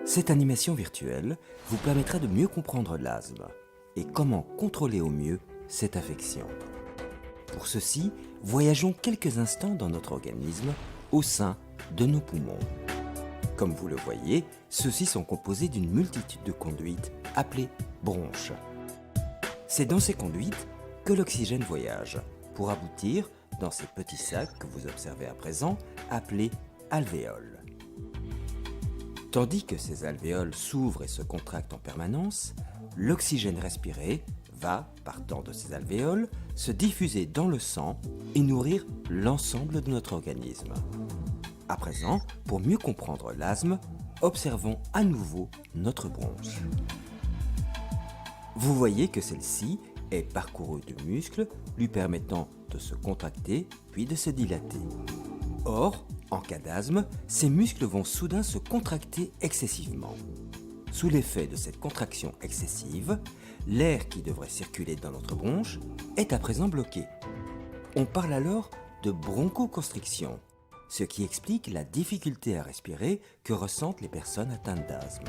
Cette animation virtuelle vous permettra de mieux comprendre l'asthme et comment contrôler au mieux cette affection. Pour ceci, voyageons quelques instants dans notre organisme au sein de nos poumons. Comme vous le voyez, ceux-ci sont composés d'une multitude de conduites appelées bronches. C'est dans ces conduites que l'oxygène voyage pour aboutir dans ces petits sacs que vous observez à présent appelés alvéoles. Tandis que ces alvéoles s'ouvrent et se contractent en permanence, l'oxygène respiré va, partant de ces alvéoles, se diffuser dans le sang et nourrir l'ensemble de notre organisme. À présent, pour mieux comprendre l'asthme, observons à nouveau notre bronche. Vous voyez que celle-ci est parcourue de muscles lui permettant de se contracter puis de se dilater. Or, en cas d'asthme, ces muscles vont soudain se contracter excessivement. Sous l'effet de cette contraction excessive, l'air qui devrait circuler dans notre bronche est à présent bloqué. On parle alors de bronchoconstriction, ce qui explique la difficulté à respirer que ressentent les personnes atteintes d'asthme.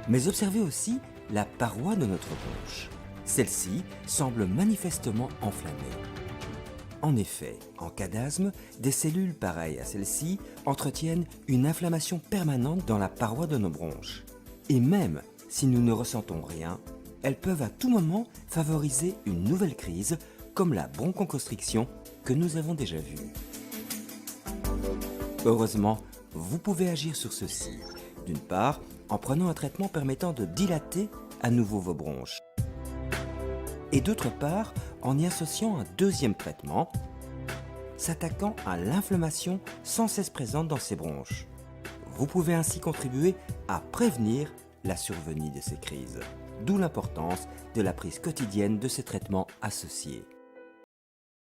Mais observez aussi la paroi de notre bronche. Celle-ci semble manifestement enflammée. En effet, en cas d'asthme, des cellules pareilles à celles-ci entretiennent une inflammation permanente dans la paroi de nos bronches. Et même si nous ne ressentons rien, elles peuvent à tout moment favoriser une nouvelle crise, comme la bronchoconstriction que nous avons déjà vue. Heureusement, vous pouvez agir sur ceci. D'une part, en prenant un traitement permettant de dilater à nouveau vos bronches. Et d'autre part, en y associant un deuxième traitement, s'attaquant à l'inflammation sans cesse présente dans ces bronches. Vous pouvez ainsi contribuer à prévenir la survenue de ces crises, d'où l'importance de la prise quotidienne de ces traitements associés.